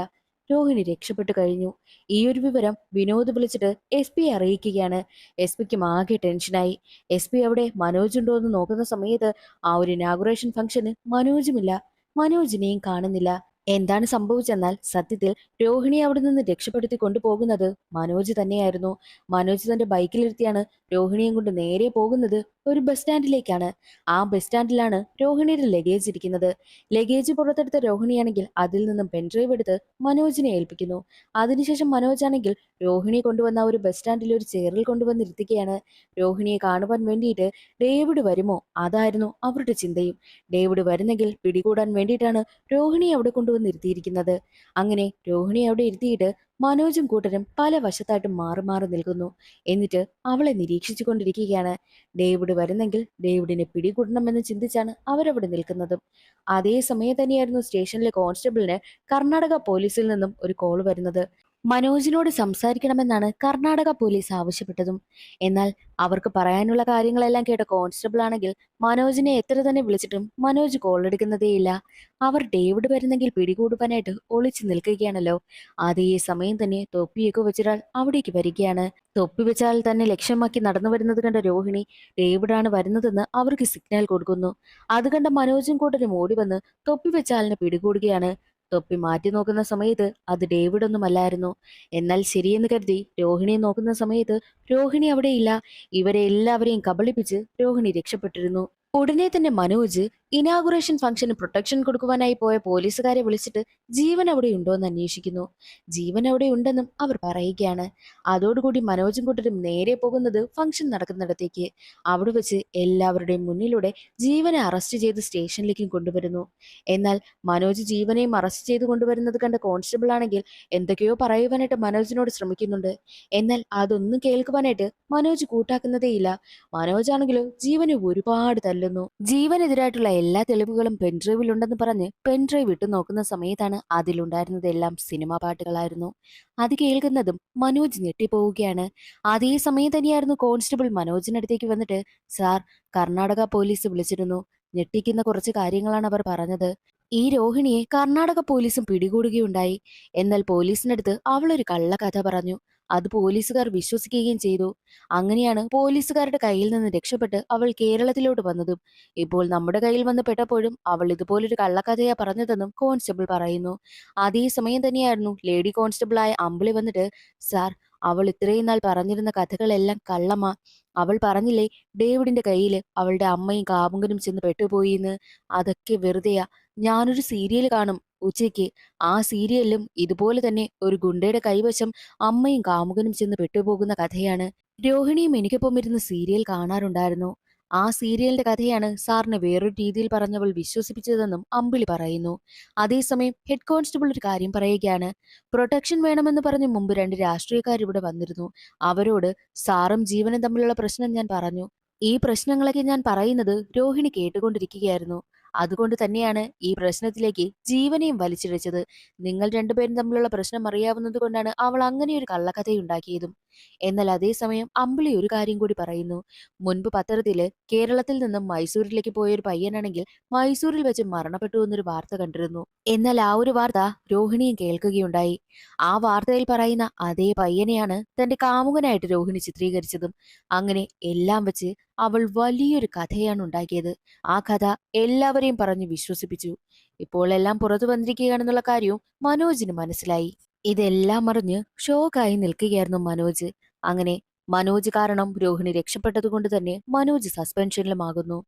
രോഹിണി രക്ഷപ്പെട്ടു കഴിഞ്ഞു. ഈ ഒരു വിവരം വിനോദ് വിളിച്ചിട്ട് എസ് പിയെ അറിയിക്കുകയാണ്. എസ് പിക്കും ആകെ ടെൻഷനായി. എസ് പി അവിടെ മനോജ് ഉണ്ടോ എന്ന് നോക്കുന്ന സമയത്ത് ആ ഒരു ഇനാഗുറേഷൻ ഫംഗ്ഷന് മനോജുമില്ല. മനോജിനെയും കാണുന്നില്ല. എന്താണ് സംഭവിച്ചെന്നാൽ സത്യത്തിൽ രോഹിണി അവിടെ നിന്ന് രക്ഷപ്പെടുത്തി കൊണ്ടുപോകുന്നത് മനോജ് തന്നെയായിരുന്നു. മനോജ് തന്റെ ബൈക്കിലിരുത്തിയാണ് രോഹിണിയും കൊണ്ട് നേരെ പോകുന്നത് ഒരു ബസ് സ്റ്റാൻഡിലേക്കാണ്. ആ ബസ് സ്റ്റാൻഡിലാണ് രോഹിണിയുടെ ലഗേജ് ഇരിക്കുന്നത്. ലഗേജ് പുറത്തെടുത്ത രോഹിണിയാണെങ്കിൽ അതിൽ നിന്നും പെൻഡ്രൈവ് എടുത്ത് മനോജിനെ ഏൽപ്പിക്കുന്നു. അതിനുശേഷം മനോജ് ആണെങ്കിൽ രോഹിണിയെ കൊണ്ടുവന്ന ആ ഒരു ബസ് സ്റ്റാൻഡിൽ ഒരു ചെയറിൽ കൊണ്ടുവന്നിരുത്തുകയാണ്. രോഹിണിയെ കാണുവാൻ വേണ്ടിയിട്ട് ഡേവിഡ് വരുമോ, അതായിരുന്നു അവരുടെ ചിന്തയും. ഡേവിഡ് വരുന്നെങ്കിൽ പിടികൂടാൻ വേണ്ടിയിട്ടാണ് രോഹിണിയെ അവിടെ കൊണ്ടുവന്നിരുത്തിയിരിക്കുന്നത്. അങ്ങനെ രോഹിണിയെ അവിടെ ഇരുത്തിയിട്ട് മനോജും കൂട്ടരും പല വശത്തായിട്ടും മാറി മാറി നിൽക്കുന്നു. എന്നിട്ട് അവളെ നിരീക്ഷിച്ചു കൊണ്ടിരിക്കുകയാണ്. ഡേവിഡ് വരുന്നെങ്കിൽ ഡേവിഡിനെ പിടികൂടണമെന്ന് ചിന്തിച്ചാണ് അവരവിടെ നിൽക്കുന്നതും. അതേ സമയം തന്നെയായിരുന്നു സ്റ്റേഷനിലെ കോൺസ്റ്റബിളിന് കർണാടക പോലീസിൽ നിന്നും ഒരു കോൾ വരുന്നത്. മനോജിനോട് സംസാരിക്കണമെന്നാണ് കർണാടക പോലീസ് ആവശ്യപ്പെട്ടതും. എന്നാൽ അവർക്ക് പറയാനുള്ള കാര്യങ്ങളെല്ലാം കേട്ട കോൺസ്റ്റബിൾ ആണെങ്കിൽ മനോജിനെ എത്ര തന്നെ വിളിച്ചിട്ടും മനോജ് കോൾ എടുക്കുന്നതേയില്ല. അവർ ഡേവിഡ് വരുന്നെങ്കിൽ പിടികൂടുവാനായിട്ട് ഒളിച്ചു നിൽക്കുകയാണല്ലോ. അതേ സമയം തന്നെ തൊപ്പിയൊക്കെ വെച്ചൊരാൾ അവിടേക്ക് വരികയാണ്. തൊപ്പി വെച്ചാൽ തന്നെ ലക്ഷ്യമാക്കി നടന്നു വരുന്നത് കണ്ട രോഹിണി ഡേവിഡാണ് വരുന്നതെന്ന് അവർക്ക് സിഗ്നൽ കൊടുക്കുന്നു. അത് കണ്ട മനോജും കൂട്ടരും ഓടി വന്ന് തൊപ്പി വെച്ച ആളിനെ പിടികൂടുകയാണ്. തൊപ്പി മാറ്റി നോക്കുന്ന സമയത്ത് അത് ഡേവിഡ് ഒന്നുമല്ലായിരുന്നു. എന്നാൽ ശരിയെന്ന് കരുതി രോഹിണിയെ നോക്കുന്ന സമയത്ത് രോഹിണി അവിടെയില്ല. ഇവരെ എല്ലാവരെയും കബളിപ്പിച്ച് രോഹിണി രക്ഷപ്പെട്ടിരുന്നു. ഉടനെ തന്നെ മനോജ് ഇനാഗുറേഷൻ ഫംഗ്ഷന് പ്രൊട്ടക്ഷൻ കൊടുക്കുവാനായി പോയ പോലീസുകാരെ വിളിച്ചിട്ട് ജീവൻ അവിടെ ഉണ്ടോ എന്ന് അന്വേഷിക്കുന്നു. ജീവൻ അവിടെ ഉണ്ടെന്നും അവർ പറയുകയാണ്. അതോടുകൂടി മനോജും കൂട്ടരും നേരെ പോകുന്നത് ഫംഗ്ഷൻ നടക്കുന്നിടത്തേക്ക്. അവിടെ വെച്ച് എല്ലാവരുടെയും മുന്നിലൂടെ ജീവനെ അറസ്റ്റ് ചെയ്ത് സ്റ്റേഷനിലേക്കും കൊണ്ടുവരുന്നു. എന്നാൽ മനോജ് ജീവനെയും അറസ്റ്റ് ചെയ്ത് കൊണ്ടുവരുന്നത് കണ്ട കോൺസ്റ്റബിൾ ആണെങ്കിൽ എന്തൊക്കെയോ പറയുവാനായിട്ട് മനോജിനോട് ശ്രമിക്കുന്നുണ്ട്. എന്നാൽ അതൊന്നും കേൾക്കുവാനായിട്ട് മനോജ് കൂട്ടാക്കുന്നതേയില്ല. മനോജ് ആണെങ്കിലോ ജീവനെ ഒരുപാട് തല്ലുന്നു. ജീവനെതിരായിട്ടുള്ള എല്ലാ തെളിവുകളും പെൻഡ്രൈവിലുണ്ടെന്ന് പറഞ്ഞ് പെൻഡ്രൈവ് ഇട്ടു നോക്കുന്ന സമയത്താണ് അതിലുണ്ടായിരുന്നതെല്ലാം സിനിമാ പാട്ടുകളായിരുന്നു. അത് കേൾക്കുന്നതും മനോജ് ഞെട്ടിപ്പോവുകയാണ്. അതേ സമയം തന്നെയായിരുന്നു കോൺസ്റ്റബിൾ മനോജിനടുത്തേക്ക് വന്നിട്ട്, സാർ, കർണാടക പോലീസ് വിളിച്ചിരുന്നു. ഞെട്ടിക്കുന്ന കുറച്ച് കാര്യങ്ങളാണ് അവർ പറഞ്ഞത്. ഈ രോഹിണിയെ കർണാടക പോലീസും പിടികൂടുകയുണ്ടായി. എന്നാൽ പോലീസിനടുത്ത് അവളൊരു കള്ളക്കഥ പറഞ്ഞു. അത് പോലീസുകാർ വിശ്വസിക്കുകയും ചെയ്തു. അങ്ങനെയാണ് പോലീസുകാരുടെ കയ്യിൽ നിന്ന് രക്ഷപ്പെട്ട് അവൾ കേരളത്തിലോട്ട് വന്നതും. ഇപ്പോൾ നമ്മുടെ കയ്യിൽ വന്ന് പെട്ടപ്പോഴും അവൾ ഇതുപോലൊരു കള്ളക്കഥയാ പറഞ്ഞതെന്നും കോൺസ്റ്റബിൾ പറയുന്നു. അതേ സമയം തന്നെയായിരുന്നു ലേഡി കോൺസ്റ്റബിളായ അമ്പിളി വന്നിട്ട്, സാർ, അവൾ ഇത്രയും നാൾ പറഞ്ഞിരുന്ന കഥകളെല്ലാം കള്ളമാ. അവൾ പറഞ്ഞില്ലേ ഡേവിഡിന്റെ കയ്യിൽ അവളുടെ അമ്മയും കാമുകനും ചെന്ന് പെട്ടുപോയിന്ന്. അതൊക്കെ വെറുതെയാ. ഞാനൊരു സീരിയൽ കാണും ഉച്ചയ്ക്ക്. ആ സീരിയലിലും ഇതുപോലെ തന്നെ ഒരു ഗുണ്ടയുടെ കൈവശം അമ്മയും കാമുകനും ചെന്ന് പെട്ടുപോകുന്ന കഥയാണ്. രോഹിണിയും എനിക്കൊപ്പം ഇരുന്ന് സീരിയൽ കാണാറുണ്ടായിരുന്നു. ആ സീരിയലിന്റെ കഥയാണ് സാറിനെ വേറൊരു രീതിയിൽ പറഞ്ഞവൾ വിശ്വസിപ്പിച്ചതെന്നും അമ്പിളി പറയുന്നു. അതേസമയം ഹെഡ് കോൺസ്റ്റബിൾ ഒരു കാര്യം പറയുകയാണ്. പ്രൊട്ടക്ഷൻ വേണമെന്ന് പറഞ്ഞ് മുമ്പ് രണ്ട് രാഷ്ട്രീയക്കാർ ഇവിടെ വന്നിരുന്നു. അവരോട് സാറും ജീവനും തമ്മിലുള്ള പ്രശ്നം ഞാൻ പറഞ്ഞു. ഈ പ്രശ്നങ്ങളൊക്കെ ഞാൻ പറയുന്നത് രോഹിണി കേട്ടുകൊണ്ടിരിക്കുകയായിരുന്നു. അതുകൊണ്ട് തന്നെയാണ് ഈ പ്രശ്നത്തിലേക്ക് ജീവനെയും വലിച്ചിഴച്ചത്. നിങ്ങൾ രണ്ടുപേരും തമ്മിലുള്ള പ്രശ്നം അറിയാവുന്നത് കൊണ്ടാണ് അവൾ അങ്ങനെ ഒരു കള്ളക്കഥയുണ്ടാക്കിയതും. എന്നാൽ അതേസമയം അമ്പിളി ഒരു കാര്യം കൂടി പറയുന്നു. മുൻപ് പത്രത്തില് കേരളത്തിൽ നിന്നും മൈസൂരിലേക്ക് പോയ ഒരു പയ്യനാണെങ്കിൽ മൈസൂരിൽ വെച്ച് മരണപ്പെട്ടു എന്നൊരു വാർത്ത കണ്ടിരുന്നു. എന്നാൽ ആ ഒരു വാർത്ത രോഹിണിയും കേൾക്കുകയുണ്ടായി. ആ വാർത്തയിൽ പറയുന്ന അതേ പയ്യനെയാണ് തന്റെ കാമുകനായിട്ട് രോഹിണി ചിത്രീകരിച്ചതും. അങ്ങനെ എല്ലാം വെച്ച് അവൾ വലിയൊരു കഥയാണ് ഉണ്ടാക്കിയത്. ആ കഥ എല്ലാവരെയും പറഞ്ഞ് വിശ്വസിപ്പിച്ചു. ഇപ്പോൾ എല്ലാം പുറത്തു വന്നിരിക്കുകയാണെന്നുള്ള കാര്യവും മനോജിന് മനസ്സിലായി. ഇതെല്ലാം അറിഞ്ഞ് ഷോക്കായി നിൽക്കുകയായിരുന്നു മനോജ്. അങ്ങനെ മനോജ് കാരണം രോഹിണി രക്ഷപ്പെട്ടതുകൊണ്ട് തന്നെ മനോജ് സസ്പെൻഷനിലുമാകുന്നു.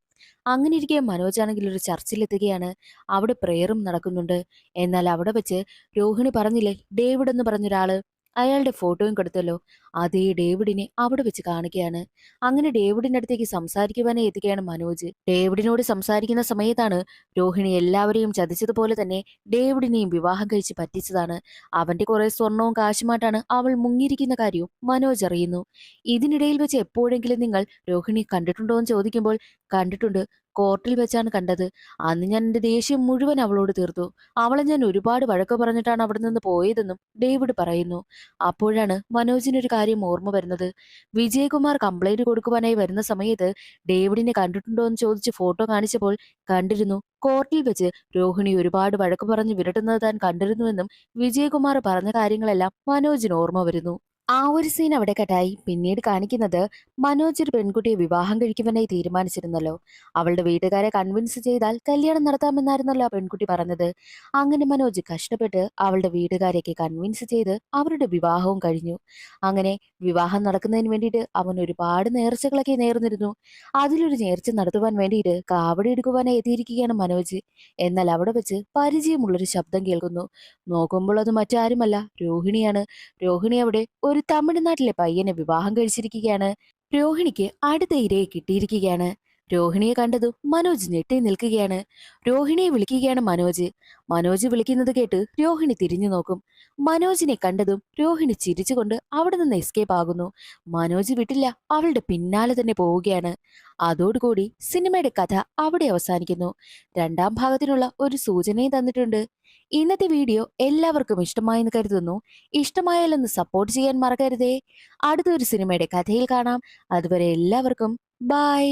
അങ്ങനെ ഇരിക്കെ മനോജ് ആണെങ്കിൽ ഒരു ചർച്ചിലെത്തുകയാണ്. അവിടെ പ്രേയറും നടക്കുന്നുണ്ട്. എന്നാൽ അവിടെ വെച്ച് രോഹിണി പറഞ്ഞില്ലേ ഡേവിഡ് എന്ന് പറഞ്ഞൊരാള്, അയാളുടെ ഫോട്ടോയും കൊടുത്തല്ലോ, അതേ ഡേവിഡിനെ അവിടെ വെച്ച് കാണുകയാണ്. അങ്ങനെ ഡേവിഡിന്റെ അടുത്തേക്ക് സംസാരിക്കുവാനായി എത്തുകയാണ് മനോജ്. ഡേവിഡിനോട് സംസാരിക്കുന്ന സമയത്താണ് രോഹിണി എല്ലാവരെയും ചതിച്ചതുപോലെ തന്നെ ഡേവിഡിനെയും വിവാഹം കഴിച്ച് പറ്റിച്ചതാണ്. അവന്റെ കുറെ സ്വർണവും കാശുമായിട്ടാണ് അവൾ മുങ്ങിയിരിക്കുന്ന കാര്യവും മനോജ് അറിയുന്നു. ഇതിനിടയിൽ വെച്ച് എപ്പോഴെങ്കിലും നിങ്ങൾ രോഹിണി കണ്ടിട്ടുണ്ടോ എന്ന് ചോദിക്കുമ്പോൾ, കണ്ടിട്ടുണ്ട്, കോർട്ടിൽ വെച്ചാണ് കണ്ടത്. അന്ന് ഞാൻ എന്റെ ദേഷ്യം മുഴുവൻ അവളോട് തീർത്തു. അവളെ ഞാൻ ഒരുപാട് വഴക്ക് പറഞ്ഞിട്ടാണ് അവിടെ നിന്ന് പോയതെന്നും ഡേവിഡ് പറയുന്നു. അപ്പോഴാണ് മനോജിനൊരു കാര്യം ഓർമ്മ വരുന്നത്. വിജയകുമാർ കംപ്ലൈന്റ് കൊടുക്കുവാനായി വരുന്ന സമയത്ത് ഡേവിഡിനെ കണ്ടിട്ടുണ്ടോ എന്ന് ചോദിച്ച് ഫോട്ടോ കാണിച്ചപ്പോൾ കണ്ടിരുന്നു. കോർട്ടിൽ വെച്ച് രോഹിണി ഒരുപാട് വഴക്ക് പറഞ്ഞ് വിരട്ടുന്നത് താൻ കണ്ടിരുന്നുവെന്നും വിജയകുമാർ പറഞ്ഞ കാര്യങ്ങളെല്ലാം മനോജിന് ഓർമ്മ വരുന്നു. ആ ഒരു സീൻ അവിടെ കട്ടായി. പിന്നീട് കാണിക്കുന്നത് മനോജ് ഒരു പെൺകുട്ടിയെ വിവാഹം കഴിക്കുവാനായി തീരുമാനിച്ചിരുന്നല്ലോ. അവളുടെ വീട്ടുകാരെ കൺവിൻസ് ചെയ്താൽ കല്യാണം നടത്താമെന്നായിരുന്നല്ലോ ആ പെൺകുട്ടി പറഞ്ഞത്. അങ്ങനെ മനോജ് കഷ്ടപ്പെട്ട് അവളുടെ വീട്ടുകാരെയൊക്കെ കൺവിൻസ് ചെയ്ത് അവരുടെ വിവാഹവും കഴിഞ്ഞു. അങ്ങനെ വിവാഹം നടക്കുന്നതിന് വേണ്ടിയിട്ട് അവൻ ഒരുപാട് നേർച്ചകളൊക്കെ നേർന്നിരുന്നു. അതിലൊരു നേർച്ച നടത്തുവാൻ വേണ്ടിയിട്ട് കാവടി എടുക്കുവാനായി എത്തിയിരിക്കുകയാണ് മനോജ്. എന്നാൽ അവിടെ വെച്ച് പരിചയമുള്ളൊരു ശബ്ദം കേൾക്കുന്നു. നോക്കുമ്പോൾ അത് മറ്റാരുമല്ല, രോഹിണിയാണ്. രോഹിണി അവിടെ ഒരു തമിഴ്നാട്ടിലെ പയ്യനെ വിവാഹം കഴിച്ചിരിക്കുകയാണ്. രോഹിണിക്ക് അടുത്ത ഇരയെ കിട്ടിയിരിക്കുകയാണ്. രോഹിണിയെ കണ്ടതും മനോജ് ഞെട്ടി നിൽക്കുകയാണ്. രോഹിണിയെ വിളിക്കുകയാണ് മനോജ്. മനോജ് വിളിക്കുന്നത് കേട്ട് രോഹിണി തിരിഞ്ഞു നോക്കും. മനോജിനെ കണ്ടതും രോഹിണി ചിരിച്ചുകൊണ്ട് അവിടെ നിന്ന് എസ്കേപ്പ് ആകുന്നു. മനോജ് വിട്ടില്ല, അവളുടെ പിന്നാലെ തന്നെ പോവുകയാണ്. അതോടുകൂടി സിനിമയുടെ കഥ അവിടെ അവസാനിക്കുന്നു. രണ്ടാം ഭാഗത്തിനുള്ള ഒരു സൂചനയും തന്നിട്ടുണ്ട്. ഇന്നത്തെ വീഡിയോ എല്ലാവർക്കും ഇഷ്ടമായെന്ന് കരുതുന്നു. ഇഷ്ടമായാലൊന്ന് സപ്പോർട്ട് ചെയ്യാൻ മറക്കരുതേ. അടുത്തൊരു സിനിമയുടെ കഥയിൽ കാണാം. അതുവരെ എല്ലാവർക്കും ബൈ.